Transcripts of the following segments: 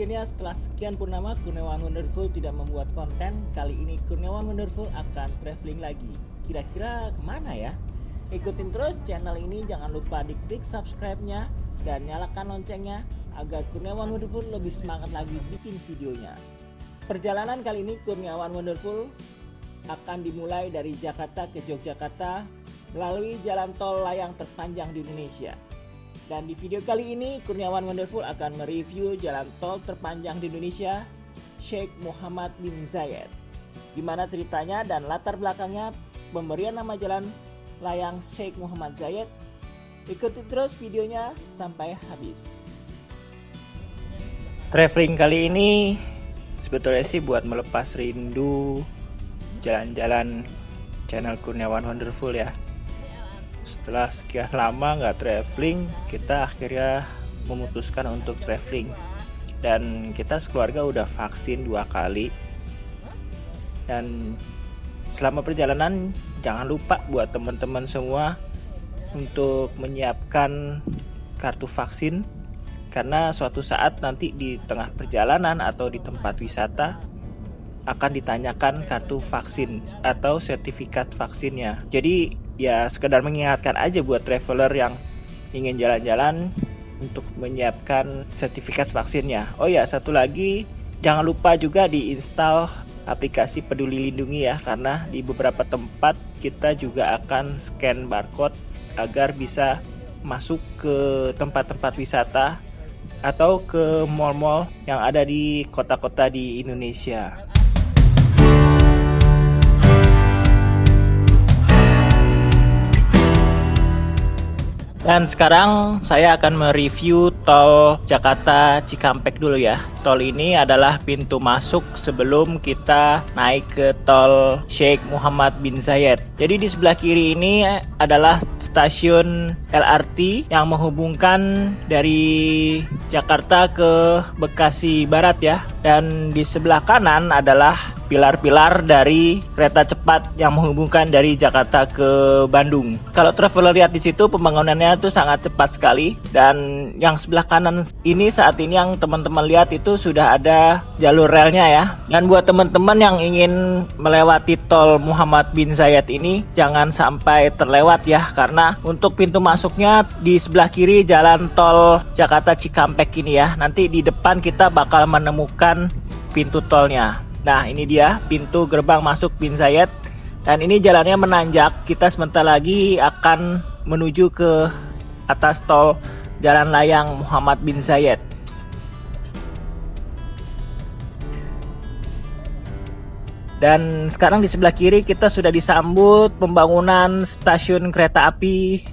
Akhirnya setelah sekian purnama, Kurniawan Wonderful tidak membuat konten. Kali ini Kurniawan Wonderful akan traveling lagi. Kira-kira kemana ya? Ikutin terus channel ini, jangan lupa klik subscribe-nya dan nyalakan loncengnya agar Kurniawan Wonderful lebih semangat lagi bikin videonya. Perjalanan kali ini Kurniawan Wonderful akan dimulai dari Jakarta ke Yogyakarta melalui jalan tol layang terpanjang di Indonesia. Dan di video kali ini Kurniawan Wonderful akan mereview jalan tol terpanjang di Indonesia, Sheikh Muhammad bin Zayed. Gimana ceritanya dan latar belakangnya pemberian nama jalan layang Sheikh Muhammad Zayed? Ikuti terus videonya sampai habis. Traveling kali ini sebetulnya sih buat melepas rindu jalan-jalan channel Kurniawan Wonderful ya. Setelah sekian lama nggak traveling, kita akhirnya memutuskan untuk traveling. Dan kita sekeluarga udah vaksin 2 kali. Dan selama perjalanan jangan lupa buat teman-teman semua untuk menyiapkan kartu vaksin, karena suatu saat nanti di tengah perjalanan atau di tempat wisata akan ditanyakan kartu vaksin atau sertifikat vaksinnya. Jadi ya sekedar mengingatkan aja buat traveler yang ingin jalan-jalan untuk menyiapkan sertifikat vaksinnya. Oh ya, satu lagi, jangan lupa juga diinstal aplikasi Peduli Lindungi ya, karena di beberapa tempat kita juga akan scan barcode agar bisa masuk ke tempat-tempat wisata atau ke mall-mall yang ada di kota-kota di Indonesia. Dan sekarang saya akan mereview tol Jakarta Cikampek dulu ya. Tol ini adalah pintu masuk sebelum kita naik ke tol Sheikh Muhammad bin Zayed. Jadi di sebelah kiri ini adalah stasiun LRT yang menghubungkan dari Jakarta ke Bekasi Barat ya. Dan di sebelah kanan adalah pilar-pilar dari kereta cepat yang menghubungkan dari Jakarta ke Bandung. Kalau traveler lihat di situ pembangunannya itu sangat cepat sekali, dan yang sebelah kanan ini saat ini yang teman-teman lihat itu sudah ada jalur relnya ya. Dan buat teman-teman yang ingin melewati tol Muhammad bin Zayed ini jangan sampai terlewat ya, karena untuk pintu masuknya di sebelah kiri jalan tol Jakarta Cikampek ini ya. Nanti di depan kita bakal menemukan pintu tolnya. Nah, ini dia pintu gerbang masuk bin Zayed. Dan ini jalannya menanjak. Kita sebentar lagi akan menuju ke atas tol jalan layang Muhammad bin Zayed. Dan sekarang di sebelah kiri kita sudah disambut pembangunan stasiun kereta api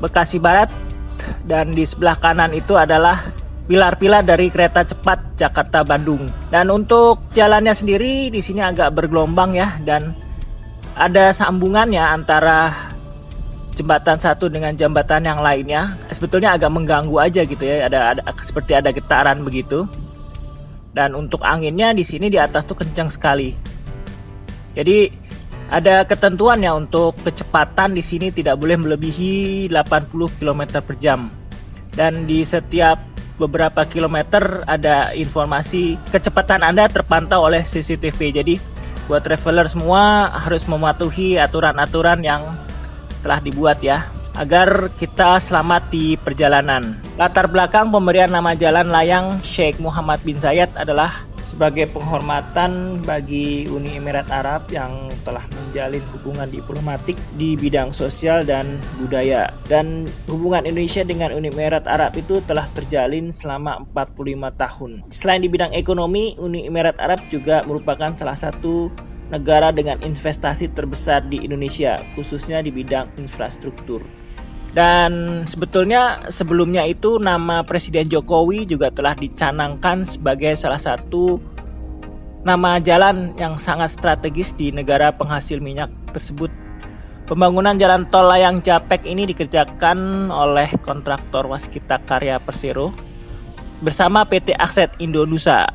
Bekasi Barat. Dan di sebelah kanan itu adalah pilar-pilar dari kereta cepat Jakarta Bandung. Dan untuk jalannya sendiri di sini agak bergelombang ya, dan ada sambungannya antara jembatan satu dengan jembatan yang lainnya. Sebetulnya agak mengganggu aja gitu ya, ada seperti ada getaran begitu. Dan untuk anginnya di sini di atas tuh kencang sekali. Jadi ada ketentuan ya untuk kecepatan di sini tidak boleh melebihi 80 km per jam. Dan di setiap beberapa kilometer ada informasi kecepatan Anda terpantau oleh CCTV. Jadi buat traveler semua harus mematuhi aturan-aturan yang telah dibuat ya, agar kita selamat di perjalanan. Latar belakang pemberian nama jalan layang Sheikh Muhammad bin Zayed adalah sebagai penghormatan bagi Uni Emirat Arab yang telah menjalin hubungan diplomatik di bidang sosial dan budaya. Dan hubungan Indonesia dengan Uni Emirat Arab itu telah terjalin selama 45 tahun. Selain di bidang ekonomi, Uni Emirat Arab juga merupakan salah satu negara dengan investasi terbesar di Indonesia, khususnya di bidang infrastruktur. Dan sebetulnya sebelumnya itu nama Presiden Jokowi juga telah dicanangkan sebagai salah satu nama jalan yang sangat strategis di negara penghasil minyak tersebut. Pembangunan jalan tol layang Japek ini dikerjakan oleh kontraktor Waskita Karya Persero bersama PT Akset Indonusa.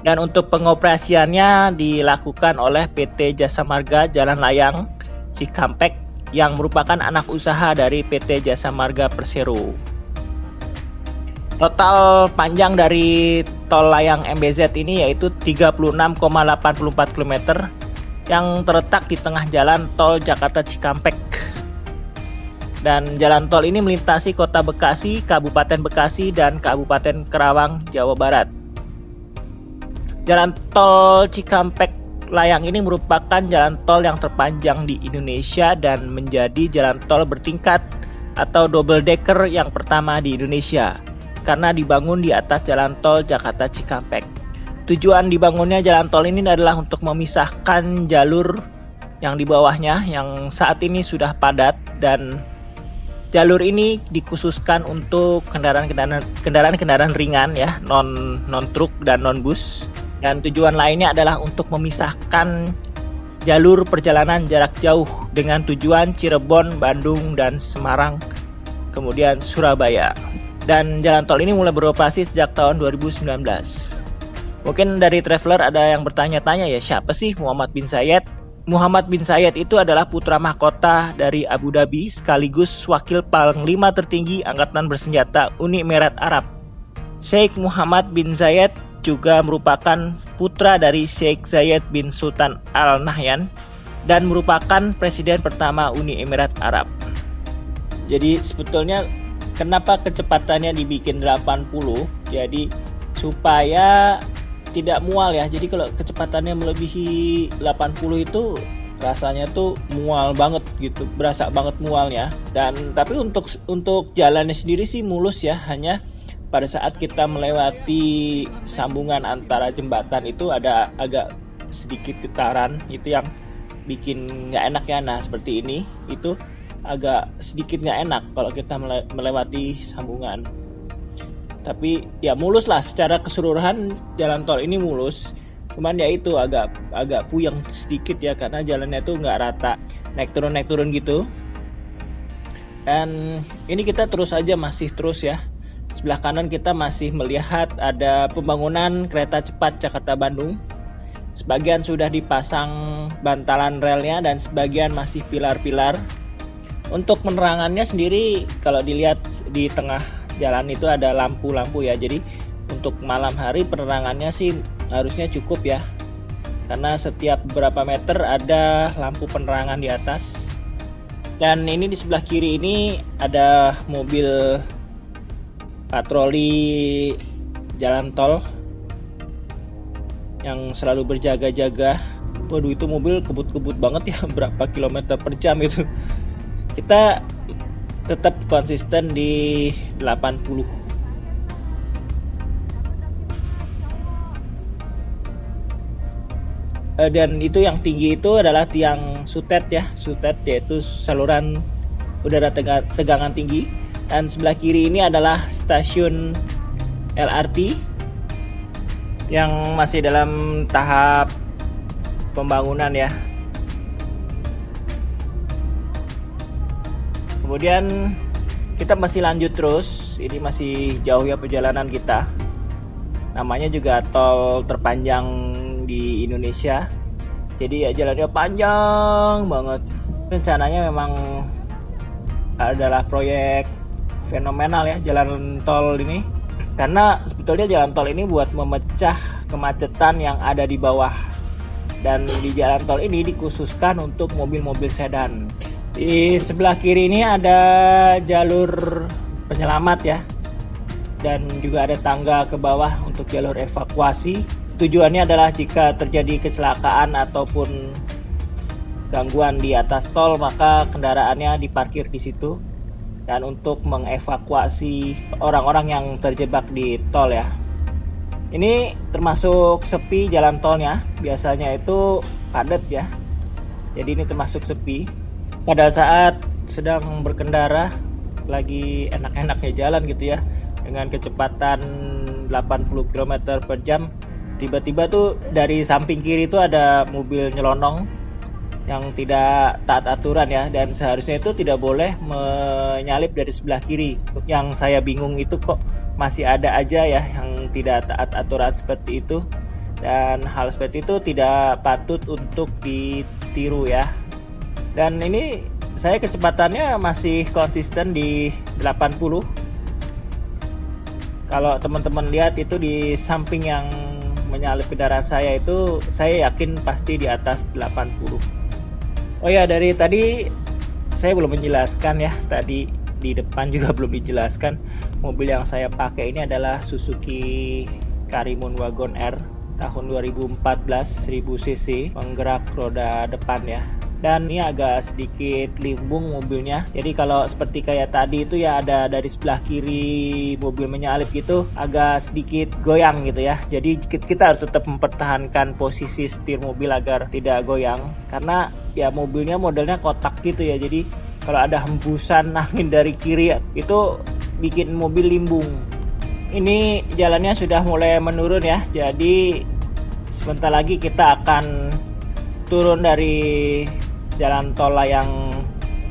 Dan untuk pengoperasiannya dilakukan oleh PT Jasa Marga Jalan Layang Cikampek yang merupakan anak usaha dari PT Jasa Marga Persero. Total panjang dari tol layang MBZ ini yaitu 36,84 km yang terletak di tengah jalan tol Jakarta Cikampek. Dan jalan tol ini melintasi Kota Bekasi, Kabupaten Bekasi, dan Kabupaten Karawang, Jawa Barat. Jalan tol Cikampek layang ini merupakan jalan tol yang terpanjang di Indonesia dan menjadi jalan tol bertingkat atau double decker yang pertama di Indonesia karena dibangun di atas jalan tol Jakarta Cikampek. Tujuan dibangunnya jalan tol ini adalah untuk memisahkan jalur yang di bawahnya yang saat ini sudah padat, dan jalur ini dikhususkan untuk kendaraan ringan ya, non truk dan non bus. Dan tujuan lainnya adalah untuk memisahkan jalur perjalanan jarak jauh dengan tujuan Cirebon, Bandung, dan Semarang, kemudian Surabaya. Dan jalan tol ini mulai beroperasi sejak tahun 2019. Mungkin dari traveler ada yang bertanya-tanya, ya siapa sih Muhammad bin Zayed? Muhammad bin Zayed itu adalah putra mahkota dari Abu Dhabi sekaligus wakil panglima tertinggi Angkatan Bersenjata Uni Emirat Arab. Sheikh Muhammad bin Zayed juga merupakan putra dari Sheikh Zayed bin Sultan Al Nahyan dan merupakan presiden pertama Uni Emirat Arab. Jadi sebetulnya kenapa kecepatannya dibikin 80? Jadi supaya tidak mual ya. Jadi kalau kecepatannya melebihi 80 itu rasanya tuh mual banget gitu, berasa banget mualnya. Dan tapi untuk jalannya sendiri sih mulus ya, hanya pada saat kita melewati sambungan antara jembatan itu ada agak sedikit getaran, itu yang bikin nggak enak ya. Nah seperti ini itu agak sedikit nggak enak kalau kita melewati sambungan. Tapi ya mulus lah, secara keseluruhan jalan tol ini mulus. Cuman ya itu agak puyeng sedikit ya, karena jalannya tuh nggak rata, naik turun gitu. Dan ini kita masih terus ya. Sebelah kanan kita masih melihat ada pembangunan kereta cepat Jakarta Bandung. Sebagian sudah dipasang bantalan relnya dan sebagian masih pilar-pilar. Untuk penerangannya sendiri kalau dilihat di tengah jalan itu ada lampu-lampu ya. Jadi untuk malam hari penerangannya sih harusnya cukup ya, karena setiap beberapa meter ada lampu penerangan di atas. Dan ini di sebelah kiri ini ada mobil patroli jalan tol yang selalu berjaga-jaga. Waduh, itu mobil kebut-kebut banget ya, berapa kilometer per jam itu. Kita tetap konsisten di 80. Dan itu yang tinggi itu adalah tiang sutet ya, sutet yaitu saluran udara tegangan tinggi. Dan sebelah kiri ini adalah stasiun LRT yang masih dalam tahap pembangunan ya. Kemudian kita masih lanjut terus, ini masih jauh ya perjalanan kita. Namanya juga tol terpanjang di Indonesia. Jadi ya jalannya panjang banget. Rencananya memang adalah proyek fenomenal ya jalan tol ini. Karena sebetulnya jalan tol ini buat memecah kemacetan yang ada di bawah. Dan di jalan tol ini dikhususkan untuk mobil-mobil sedan. Di sebelah kiri ini ada jalur penyelamat ya, dan juga ada tangga ke bawah untuk jalur evakuasi. Tujuannya adalah jika terjadi kecelakaan ataupun gangguan di atas tol, maka kendaraannya diparkir di situ, dan untuk mengevakuasi orang-orang yang terjebak di tol ya. Ini termasuk sepi jalan tolnya, biasanya itu padat ya, jadi ini termasuk sepi. Pada saat sedang berkendara lagi enak-enaknya jalan gitu ya, dengan kecepatan 80 km per jam, tiba-tiba tuh dari samping kiri itu ada mobil nyelonong yang tidak taat aturan ya, dan seharusnya itu tidak boleh menyalip dari sebelah kiri. Yang saya bingung itu kok masih ada aja ya yang tidak taat aturan seperti itu, dan hal seperti itu tidak patut untuk ditiru ya. Dan ini saya kecepatannya masih konsisten di 80. Kalau teman-teman lihat itu di samping yang menyalip kendaraan saya itu, saya yakin pasti di atas 80. Oh ya, dari tadi saya belum menjelaskan ya, tadi di depan juga belum dijelaskan. Mobil yang saya pakai ini adalah Suzuki Karimun Wagon R tahun 2014, 1000 cc, penggerak roda depan ya. Dan ini agak sedikit limbung mobilnya, jadi kalau seperti kayak tadi itu ya, ada dari sebelah kiri mobil menyalip gitu, agak sedikit goyang gitu ya. Jadi kita harus tetap mempertahankan posisi setir mobil agar tidak goyang, karena ya mobilnya modelnya kotak gitu ya. Jadi kalau ada hembusan angin dari kiri itu bikin mobil limbung. Ini jalannya sudah mulai menurun ya, jadi sebentar lagi kita akan turun dari jalan tol layang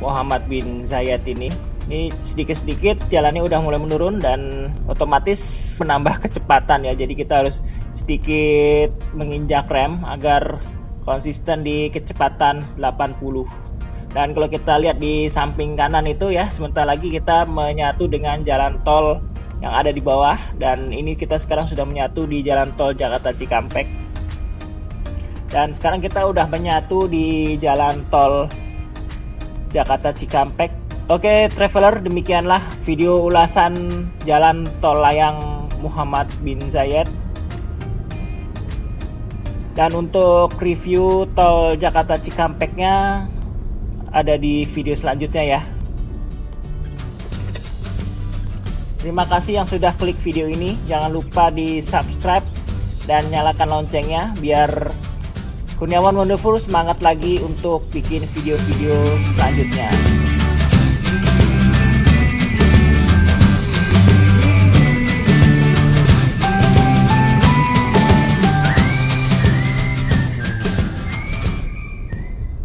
Muhammad bin Zayed ini. Ini sedikit-sedikit jalannya udah mulai menurun dan otomatis menambah kecepatan ya. Jadi kita harus sedikit menginjak rem agar konsisten di kecepatan 80. Dan kalau kita lihat di samping kanan itu ya, sebentar lagi kita menyatu dengan jalan tol yang ada di bawah. Dan ini kita sekarang sudah menyatu di jalan tol Jakarta Cikampek. Dan sekarang kita udah menyatu di jalan tol Jakarta Cikampek. Oke traveler, demikianlah video ulasan jalan tol layang Muhammad bin Zayed. Dan untuk review tol Jakarta Cikampeknya ada di video selanjutnya ya. Terima kasih yang sudah klik video ini. Jangan lupa di subscribe dan nyalakan loncengnya biar Kurniawan Wonderful semangat lagi untuk bikin video-video selanjutnya.